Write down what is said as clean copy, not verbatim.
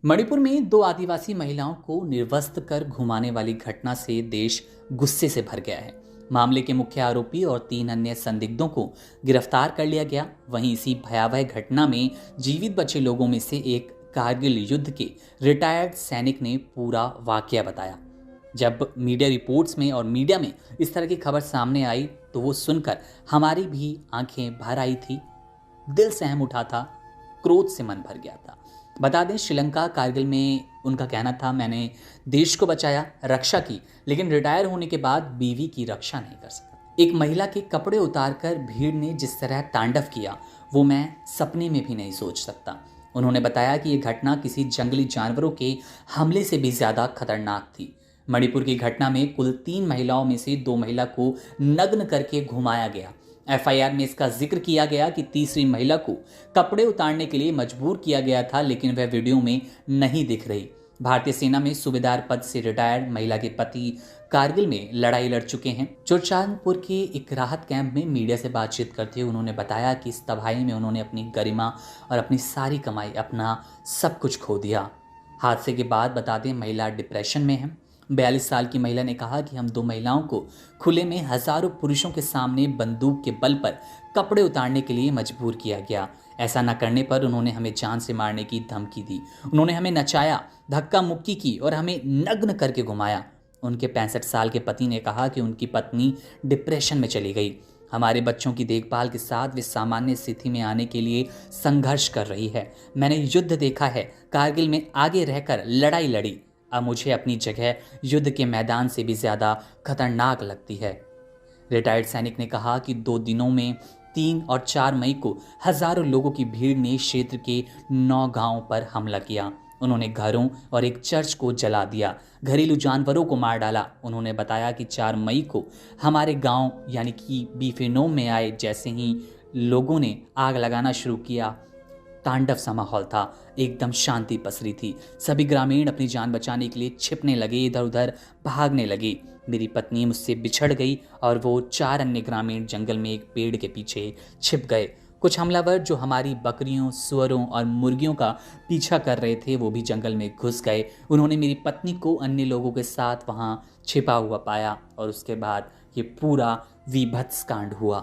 मणिपुर में दो आदिवासी महिलाओं को निर्वस्त्र कर घुमाने वाली घटना से देश गुस्से से भर गया है। मामले के मुख्य आरोपी और 3 अन्य संदिग्धों को गिरफ्तार कर लिया गया। वहीं इसी भयावह घटना में जीवित बचे लोगों में से एक कारगिल युद्ध के रिटायर्ड सैनिक ने पूरा वाकया बताया। जब मीडिया रिपोर्ट्स में और मीडिया में इस तरह की खबर सामने आई तो वो सुनकर हमारी भी आंखें भर आई थी, दिल सहम उठा था, क्रोध से मन भर गया था। बता दें, श्रीलंका कारगिल में उनका कहना था, मैंने देश को बचाया, रक्षा की, लेकिन रिटायर होने के बाद बीवी की रक्षा नहीं कर सका। एक महिला के कपड़े उतारकर भीड़ ने जिस तरह तांडव किया वो मैं सपने में भी नहीं सोच सकता। उन्होंने बताया कि यह घटना किसी जंगली जानवरों के हमले से भी ज्यादा खतरनाक थी। मणिपुर की घटना में कुल 3 महिलाओं में से 2 महिला को नग्न करके घुमाया गया। एफआईआर में इसका जिक्र किया गया कि तीसरी महिला को कपड़े उतारने के लिए मजबूर किया गया था, लेकिन वह वीडियो में नहीं दिख रही। भारतीय सेना में सूबेदार पद से रिटायर्ड महिला के पति कारगिल में लड़ाई लड़ चुके हैं। चुरचांदपुर के एक राहत कैंप में मीडिया से बातचीत करते हुए उन्होंने बताया कि इस तबाही में उन्होंने अपनी गरिमा और अपनी सारी कमाई, अपना सब कुछ खो दिया। हादसे के बाद बता दें, महिला डिप्रेशन में है। 42 साल की महिला ने कहा कि हम 2 महिलाओं को खुले में हजारों पुरुषों के सामने बंदूक के बल पर कपड़े उतारने के लिए मजबूर किया गया। ऐसा न करने पर उन्होंने हमें जान से मारने की धमकी दी। उन्होंने हमें नचाया, धक्का मुक्की की और हमें नग्न करके घुमाया। उनके 65 साल के पति ने कहा कि उनकी पत्नी डिप्रेशन में चली गई। हमारे बच्चों की देखभाल के साथ वे सामान्य स्थिति में आने के लिए संघर्ष कर रही है। मैंने युद्ध देखा है, कारगिल में आगे रहकर लड़ाई लड़ी। अब मुझे अपनी जगह युद्ध के मैदान से भी ज्यादा खतरनाक लगती है। रिटायर्ड सैनिक ने कहा कि 2 दिनों में 3 और 4 मई को हजारों लोगों की भीड़ ने क्षेत्र के 9 गांवों पर हमला किया। उन्होंने घरों और एक चर्च को जला दिया, घरेलू जानवरों को मार डाला। उन्होंने बताया कि 4 मई को हमारे गांव यानी कि बीफेनोम में आए जैसे ही लोगों ने आग लगाना शुरू किया, तांडव सा माहौल था, एकदम शांति पसरी थी। सभी ग्रामीण अपनी जान बचाने के लिए छिपने लगे, इधर उधर भागने लगे। मेरी पत्नी मुझसे बिछड़ गई और वो 4 अन्य ग्रामीण जंगल में एक पेड़ के पीछे छिप गए। कुछ हमलावर जो हमारी बकरियों, सुअरों और मुर्गियों का पीछा कर रहे थे वो भी जंगल में घुस गए। उन्होंने मेरी पत्नी को अन्य लोगों के साथ वहां छिपा हुआ पाया और उसके बाद ये पूरा वीभत्स कांड हुआ।